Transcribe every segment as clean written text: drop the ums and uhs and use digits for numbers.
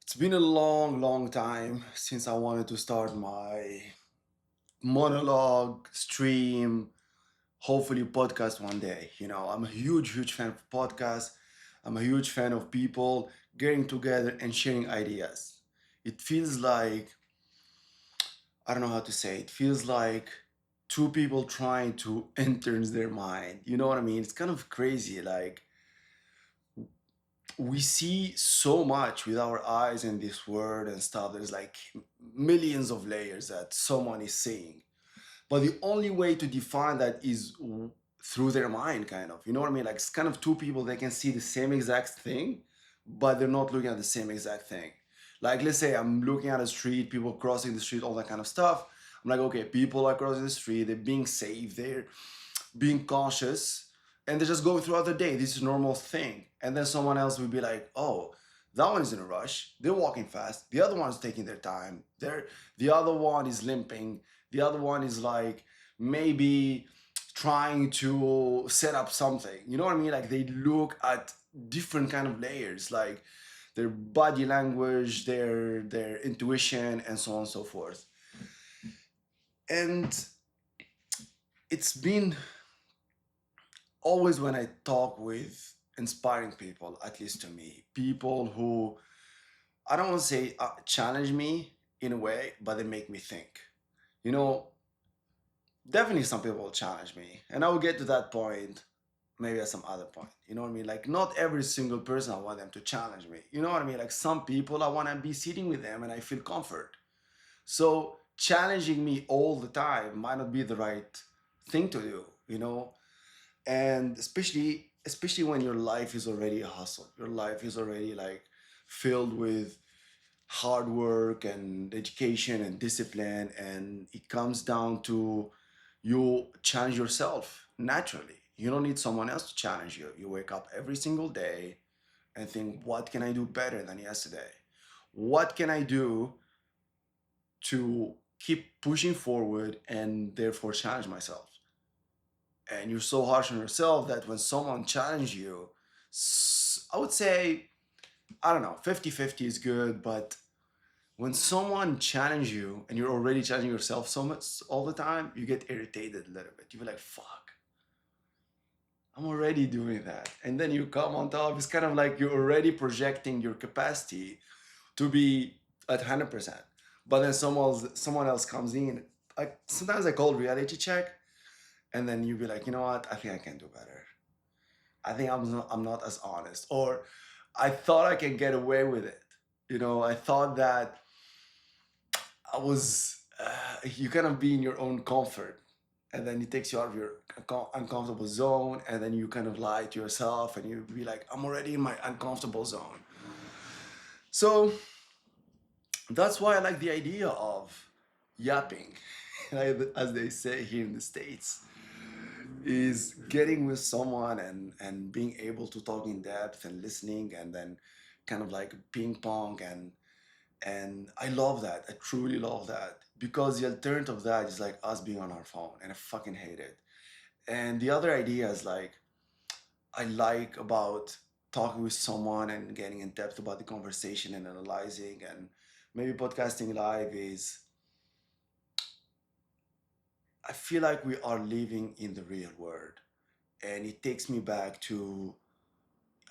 It's been a long, long time since I wanted to start my monologue, stream, hopefully podcast one day. I'm a huge, huge fan of podcasts. I'm a huge fan of people getting together and sharing ideas. It feels like, I don't know how to say, it feels like two people trying to enter their mind. You know what I mean? It's kind of crazy. Like, we see so much with our eyes in this world and stuff. There's like millions of layers that someone is seeing, but the only way to define that is through their mind, kind of. You know what I mean? Like, it's kind of two people, they can see the same exact thing, but they're not looking at the same exact thing. Like, let's say I'm looking at a street, people crossing the street, all that kind of stuff. I'm like, okay, people are crossing the street, they're being safe, they're being cautious, and they're just going throughout the day. This is a normal thing. And then someone else will be like, oh, that one is in a rush. They're walking fast. The other one is taking their time. The other one is limping. The other one is like maybe trying to set up something. You know what I mean? Like, they look at different kind of layers, like their body language, their intuition, and so on and so forth. And it's been always when I talk with inspiring people, at least to me, people who, I don't want to say challenge me in a way, but they make me think. You know, definitely some people will challenge me, and I will get to that point maybe at some other point. You know what I mean? Like, not every single person I want them to challenge me. You know what I mean? Like, some people I want to be sitting with them and I feel comfort. So challenging me all the time might not be the right thing to do, and especially when your life is already a hustle, your life is already like filled with hard work and education and discipline, and it comes down to you challenge yourself naturally. You don't need someone else to challenge you. You wake up every single day and think, what can I do better than yesterday? What can I do to keep pushing forward and therefore challenge myself? And you're so harsh on yourself that when someone challenges you, I would say, I don't know, 50-50 is good, but when someone challenges you and you're already challenging yourself so much all the time, you get irritated a little bit. You feel like, fuck, I'm already doing that. And then you come on top, it's kind of like you're already projecting your capacity to be at 100%. But then someone else comes in. Like, sometimes I call reality check, and then you be like, you know what? I think I can do better. I think I'm not as honest, or I thought I can get away with it. I thought that I was. You kind of be in your own comfort, and then it takes you out of your uncomfortable zone, and then you kind of lie to yourself, and you be like, I'm already in my uncomfortable zone. So that's why I like the idea of yapping, as they say here in the States, is getting with someone and being able to talk in depth and listening, and then kind of like ping pong, and I love that. I truly love that, because the alternative of that is like us being on our phone, and I fucking hate it. And the other idea is like, I like about talking with someone and getting in depth about the conversation and analyzing, and maybe podcasting live is, I feel like we are living in the real world, and it takes me back to,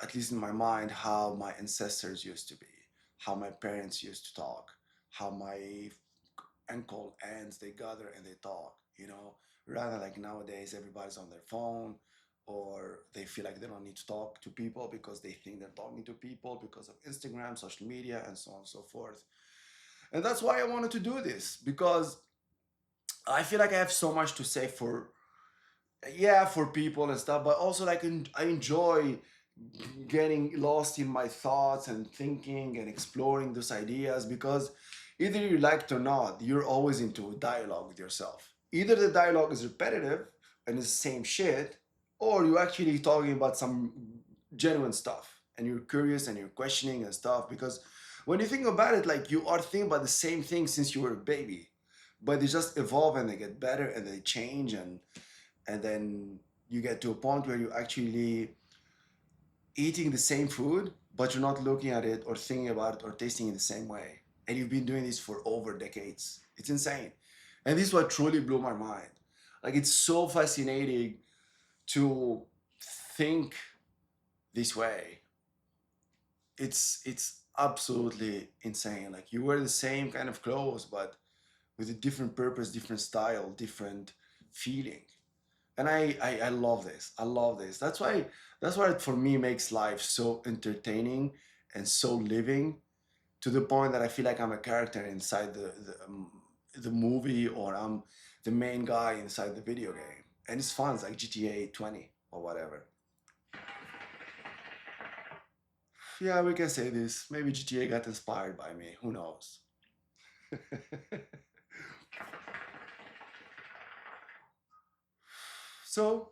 at least in my mind, how my ancestors used to be, how my parents used to talk, how my uncle, aunts, they gather and they talk, rather like nowadays everybody's on their phone, or they feel like they don't need to talk to people because they think they're talking to people because of Instagram, social media, and so on and so forth. And that's why I wanted to do this, because I feel like I have so much to say for, yeah, for people and stuff, but also like I enjoy getting lost in my thoughts and thinking and exploring those ideas, because either you like it or not, you're always into a dialogue with yourself. Either the dialogue is repetitive and it's the same shit, or you're actually talking about some genuine stuff and you're curious and you're questioning and stuff. Because when you think about it, like, you are thinking about the same thing since you were a baby, but they just evolve and they get better and they change, and then you get to a point where you actually eating the same food, but you're not looking at it or thinking about it or tasting it the same way. And you've been doing this for over decades. It's insane. And this is what truly blew my mind. Like, it's so fascinating to think this way. It's absolutely insane. Like, you wear the same kind of clothes, but with a different purpose, different style, different feeling. And I love this. I love this. That's why it for me makes life so entertaining and so living, to the point that I feel like I'm a character inside the movie, or I'm the main guy inside the video game. And it's fun. It's like GTA 20 or whatever. Yeah, we can say this. Maybe GTA got inspired by me. Who knows? So,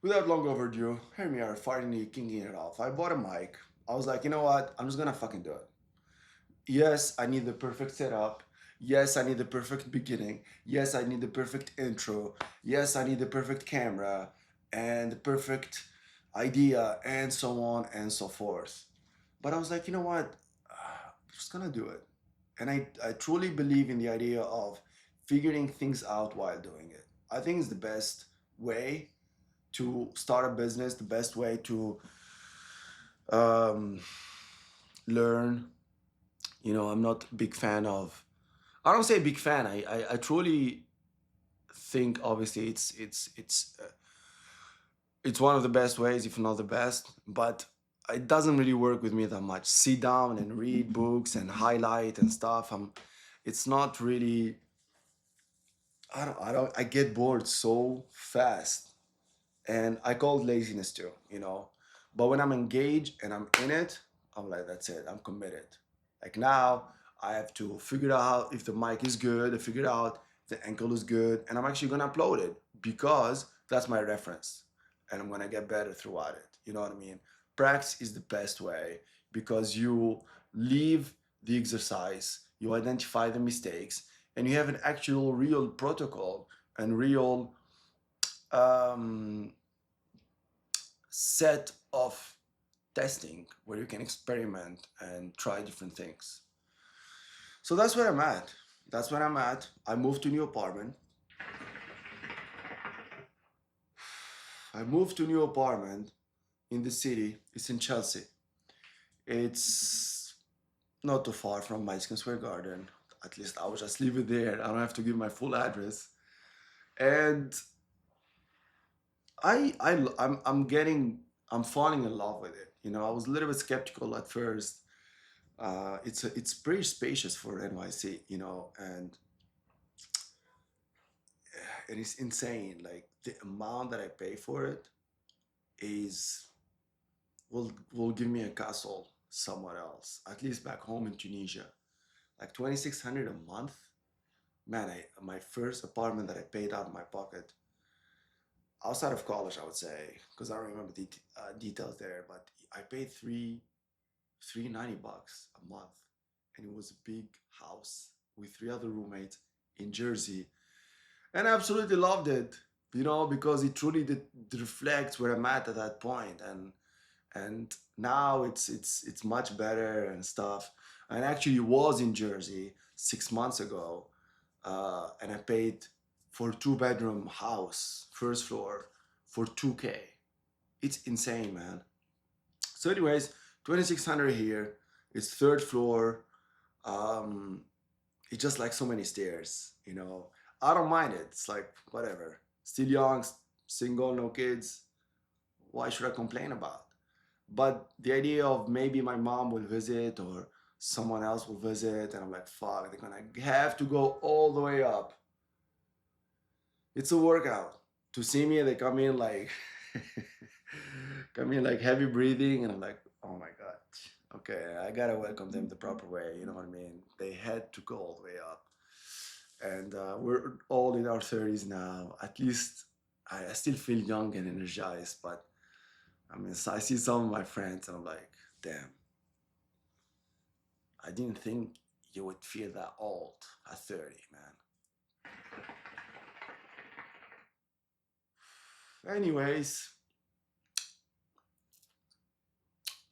without long overdue, here we are, finally kicking it off. I bought a mic. I was like, you know what? I'm just gonna fucking do it. Yes, I need the perfect setup. Yes, I need the perfect beginning. Yes, I need the perfect intro. Yes, I need the perfect camera and the perfect idea, and so on and so forth. But I was like, you know what? I'm just gonna do it. And I truly believe in the idea of figuring things out while doing it. I think it's the best way to start a business, the best way to um, learn. I'm not a big fan of. I don't say big fan. I truly think, obviously, it's one of the best ways, if not the best. But it doesn't really work with me that much. Sit down and read books and highlight and stuff. It's not really. I get bored so fast, and I call it laziness too. But when I'm engaged and I'm in it, I'm like, that's it. I'm committed. Like, now, I have to figure out if the mic is good. I figure out if the ankle is good, and I'm actually gonna upload it because that's my reference, and I'm gonna get better throughout it. You know what I mean? Practice is the best way, because you leave the exercise, you identify the mistakes, and you have an actual real protocol and real um, set of testing where you can experiment and try different things. So that's where I'm at. That's where I'm at. I moved to a new apartment. I moved to a new apartment in the city. It's in Chelsea. It's not too far from Madison Square Garden. At least I will just leave it there. I don't have to give my full address. And I'm falling in love with it. I was a little bit skeptical at first. It's pretty spacious for NYC, and it is insane. Like, the amount that I pay for it is will give me a castle somewhere else, at least back home in Tunisia. Like 2,600 a month, man. My first apartment that I paid out of my pocket outside of college, I would say, because I don't remember the details there, but I paid $390 a month, and it was a big house with three other roommates in Jersey, and I absolutely loved it. Because it truly reflects where I'm at that point, and now it's much better and stuff. And actually was in Jersey 6 months ago, and I paid for a two-bedroom house, first floor, for 2K. It's insane, man. So, anyways, 2,600 here. It's third floor. Um, it's just like so many stairs. I don't mind it. It's like, whatever. Still young, single, no kids. Why should I complain about? But the idea of maybe my mom will visit, or someone else will visit, and I'm like, fuck, they're gonna have to go all the way up. It's a workout. To see me, they come in like come in like heavy breathing, and I'm like, oh my god. Okay, I gotta welcome them the proper way. You know what I mean? They had to go all the way up, and we're all in our 30s now. At least I still feel young and energized, but I mean, so I see some of my friends, and I'm like, damn, I didn't think you would feel that old at 30, man. Anyways,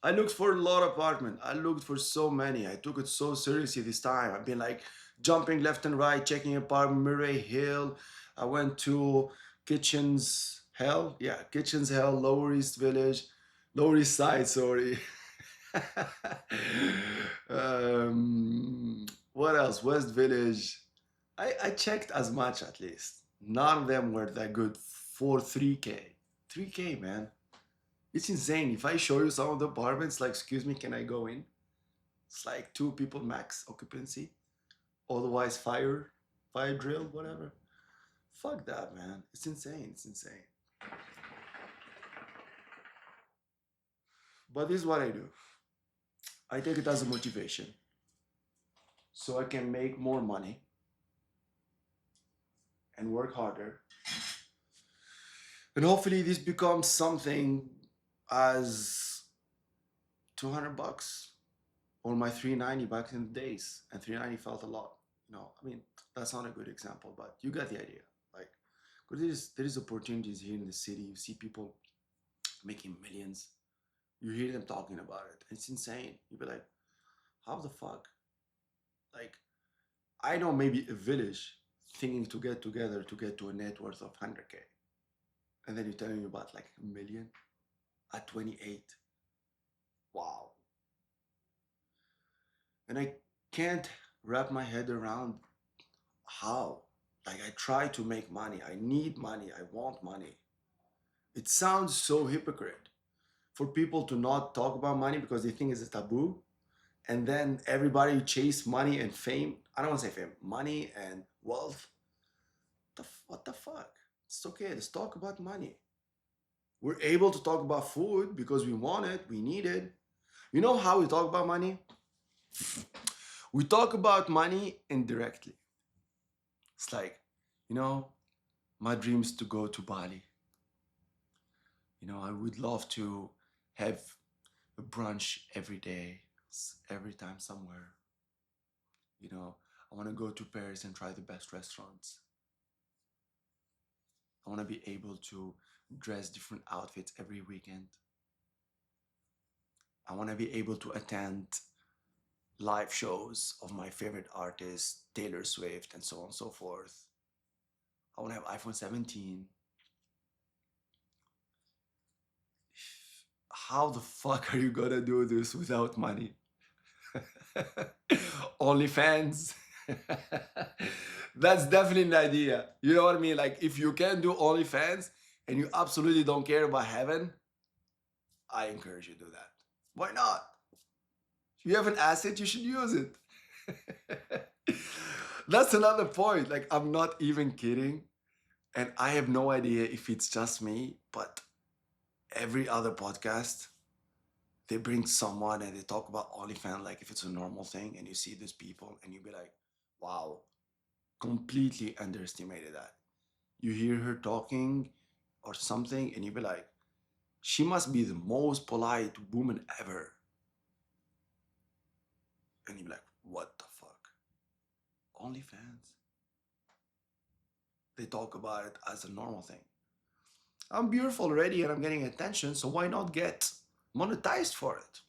I looked for a lot of apartment. I looked for so many. I took it so seriously this time. I've been like jumping left and right, checking apartment, Murray Hill. I went to Kitchens Hell. Yeah, Kitchens Hell, Lower East Village, Lower East Side, sorry. What else? West Village. I checked as much at least. None of them were that good for 3K. 3K, man. It's insane. If I show you some of the apartments, like, excuse me, can I go in? It's like two people max occupancy. Otherwise, fire drill, whatever. Fuck that, man. It's insane. It's insane. But this is what I do. I take it as a motivation so I can make more money and work harder. And hopefully this becomes something as 200 bucks or my 390 back in the days. And 390 felt a lot. I mean, that's not a good example, but you get the idea. Like, 'cause there is opportunities here in the city. You see people making millions. You hear them talking about it. It's insane. You be like, how the fuck? Like, I know maybe a village thinking to get together to get to a net worth of 100K. And then you're telling me about like a million at 28. Wow. And I can't wrap my head around how. Like, I try to make money. I need money. I want money. It sounds so hypocrite for people to not talk about money because they think it's a taboo. And then everybody chase money and fame. I don't want to say fame, money and wealth. What the fuck? It's okay. Let's talk about money. We're able to talk about food because we want it, we need it. You know how we talk about money? We talk about money indirectly. It's like, my dream is to go to Bali. I would love to have a brunch every day, every time somewhere. I want to go to Paris and try the best restaurants. I want to be able to dress different outfits every weekend. I want to be able to attend live shows of my favorite artists, Taylor Swift, and so on and so forth. I want to have iPhone 17. How the fuck are you gonna do this without money? OnlyFans. That's definitely an idea. You know what I mean? Like, if you can do OnlyFans and you absolutely don't care about heaven, I encourage you to do that. Why not? If you have an asset, you should use it. That's another point. Like, I'm not even kidding. And I have no idea if it's just me, but every other podcast, they bring someone and they talk about OnlyFans like if it's a normal thing, and you see these people and you be like, wow, completely underestimated that. You hear her talking or something and you be like, she must be the most polite woman ever. And you be like, what the fuck? OnlyFans? They talk about it as a normal thing. I'm beautiful already and I'm getting attention, so why not get monetized for it?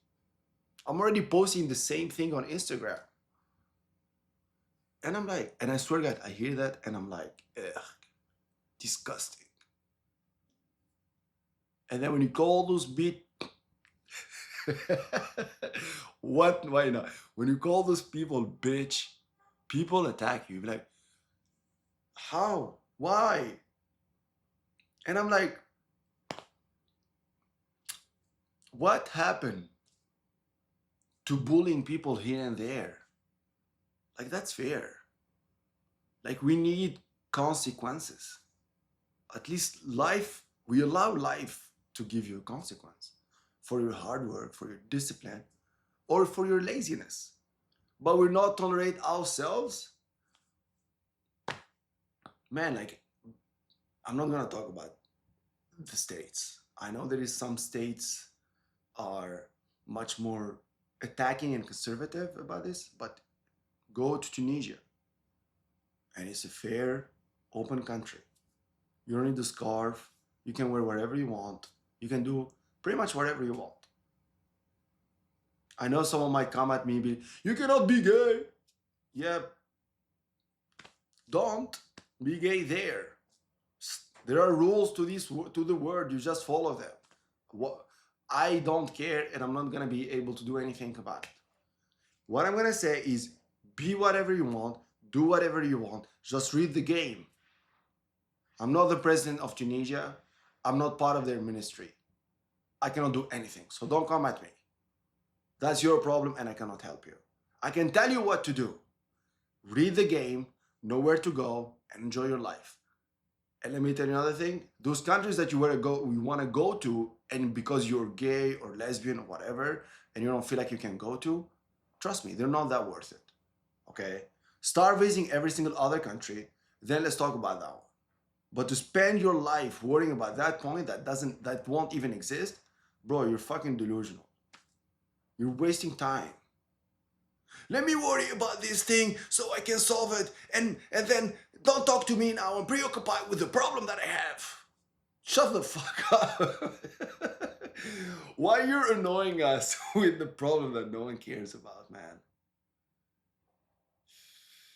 I'm already posting the same thing on Instagram. And I'm like, and I swear to God, I hear that and I'm like, ugh, disgusting. And then when you call those what? Why not? When you call those people bitch, people attack you. You're like, how? Why? And I'm like, what happened to bullying people here and there? Like, that's fair. Like, we need consequences. At least life, we allow life to give you a consequence for your hard work, for your discipline, or for your laziness. But we're not tolerate ourselves. Man, like, I'm not gonna talk about the states. I know there is some states are much more attacking and conservative about this, but go to Tunisia and it's a fair, open country. You don't need a scarf. You can wear whatever you want. You can do pretty much whatever you want. I know someone might come at me and be, you cannot be gay. Yeah, don't be gay there. There are rules to this to the word. You just follow them. What I don't care, and I'm not gonna be able to do anything about it. What I'm gonna say is, be whatever you want, do whatever you want. Just read the game. I'm not the president of Tunisia. I'm not part of their ministry. I cannot do anything. So don't come at me. That's your problem, and I cannot help you. I can tell you what to do. Read the game, know where to go, and enjoy your life. And let me tell you another thing: those countries that you want to go to, and because you're gay or lesbian or whatever, and you don't feel like you can go to, trust me, they're not that worth it. Okay, start visiting every single other country. Then let's talk about that one. But to spend your life worrying about that point that won't even exist, bro, you're fucking delusional. You're wasting time. Let me worry about this thing so I can solve it, and then don't talk to me now. I'm preoccupied with the problem that I have. Shut the fuck up. Why you're annoying us with the problem that no one cares about, man?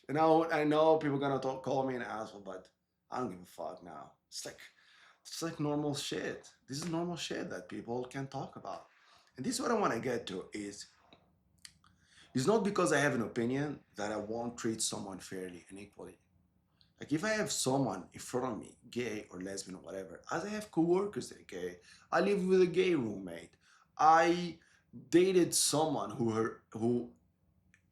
And I know people are gonna call me an asshole, but I don't give a fuck now. It's like normal shit. This is normal shit that people can talk about. And this is what I want to get to is it's not because I have an opinion that I won't treat someone fairly and equally. Like if I have someone in front of me, gay or lesbian or whatever, as I have coworkers that are gay, I live with a gay roommate. I dated someone who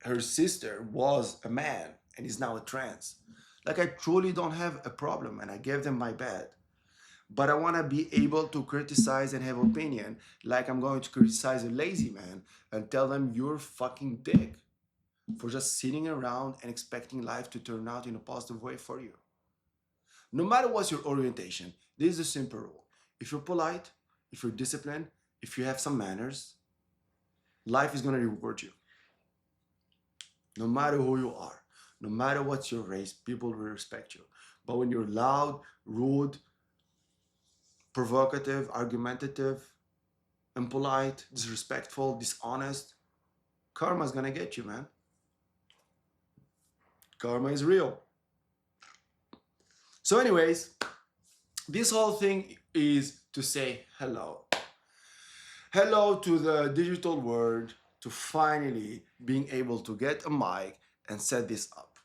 her sister was a man and is now a trans. Like I truly don't have a problem and I gave them my bed. But I want to be able to criticize and have opinion like I'm going to criticize a lazy man and tell them you're fucking dick for just sitting around and expecting life to turn out in a positive way for you. No matter what's your orientation, this is a simple rule. If you're polite, if you're disciplined, if you have some manners, life is going to reward you. No matter who you are, no matter what's your race, people will respect you. But when you're loud, rude, provocative, argumentative, impolite, disrespectful, dishonest, karma's gonna get you, man. Karma is real. So, anyways, this whole thing is to say hello. Hello to the digital world, to finally being able to get a mic and set this up.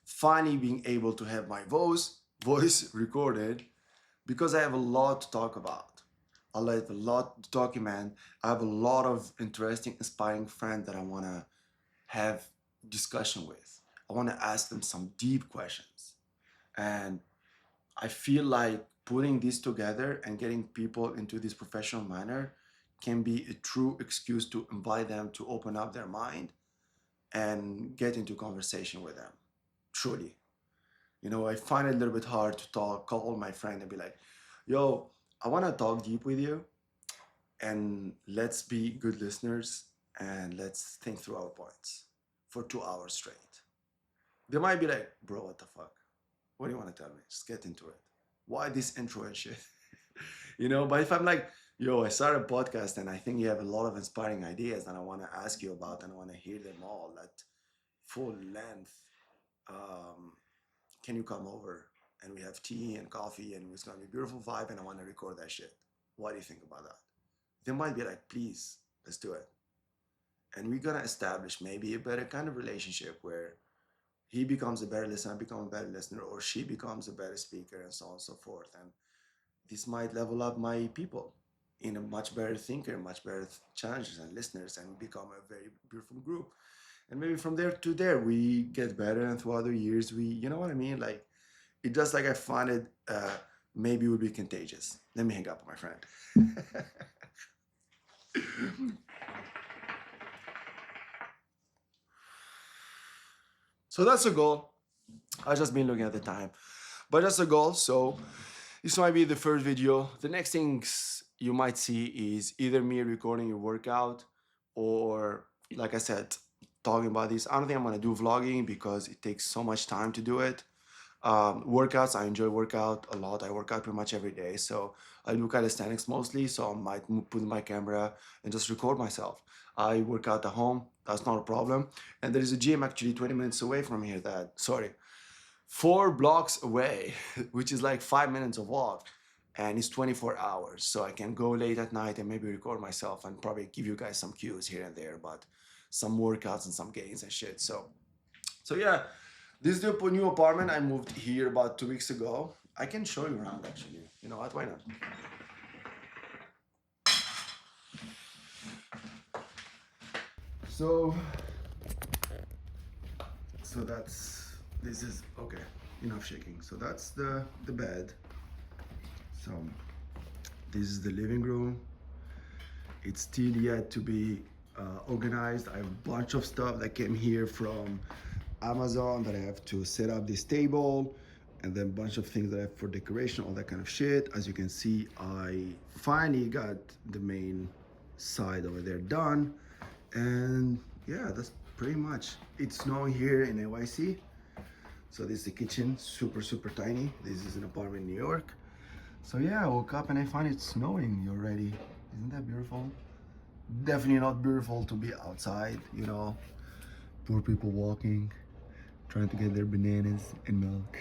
Finally being able to have my voice recorded because I have a lot to talk about. I have a lot to document. I have a lot of interesting, inspiring friends that I want to have discussion with. I want to ask them some deep questions. And I feel like putting this together and getting people into this professional manner can be a true excuse to invite them to open up their mind and get into conversation with them. Truly. I find it a little bit hard to call my friend and be like, yo, I want to talk deep with you and let's be good listeners and let's think through our points for 2 hours straight. They might be like, bro, what the fuck? What do you want to tell me? Just get into it. Why this intro and shit? But if I'm like, yo, I started a podcast and I think you have a lot of inspiring ideas that I want to ask you about and I want to hear them all at full length. Can you come over? And we have tea and coffee and it's going to be a beautiful vibe and I want to record that shit. What do you think about that? They might be like, please, let's do it. And we're going to establish maybe a better kind of relationship where he becomes a better listener, I become a better listener, or she becomes a better speaker and so on and so forth. And this might level up my people in a much better thinker, much better challengers and listeners, and we become a very beautiful group. And maybe from there to there, we get better. And through other years, you know what I mean? Like, it just like I find it, maybe would be contagious. Let me hang up, my friend. So that's a goal. I've just been looking at the time, but that's a goal. So this might be the first video. The next things you might see is either me recording a workout or, like I said, talking about this. I don't think I'm going to do vlogging because it takes so much time to do it. Workouts, I enjoy workout a lot. I work out pretty much every day. So I do calisthenics mostly. So I might put my camera and just record myself. I work out at home. That's not a problem. And there is a gym actually 20 minutes away from here that, sorry, 4 blocks away, which is like 5 minutes of walk. And it's 24 hours. So I can go late at night and maybe record myself and probably give you guys some cues here and there, but some workouts and some gains and shit. So yeah, this is the new apartment. I moved here about 2 weeks ago. I can show you around actually. You know what? Why not? So, so this is okay. Enough shaking. So that's the bed. So this is the living room. It's still yet to be organized. I have a bunch of stuff that came here from Amazon that I have to set up this table, and then a bunch of things that I have for decoration, all that kind of shit. As you can see, I finally got the main side over there done. And yeah, that's pretty much. It's snowing here in NYC. So this is the kitchen, super, super tiny. This is an apartment in New York. So yeah, I woke up and I find it snowing already. Isn't that beautiful? Definitely not beautiful to be outside, you know. Poor people walking, trying to get their bananas and milk.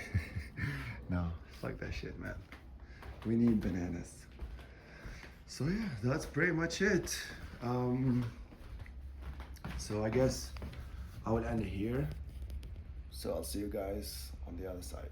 No, fuck that shit, man. We need bananas. So yeah, that's pretty much it. So I guess I will end it here. So I'll see you guys on the other side.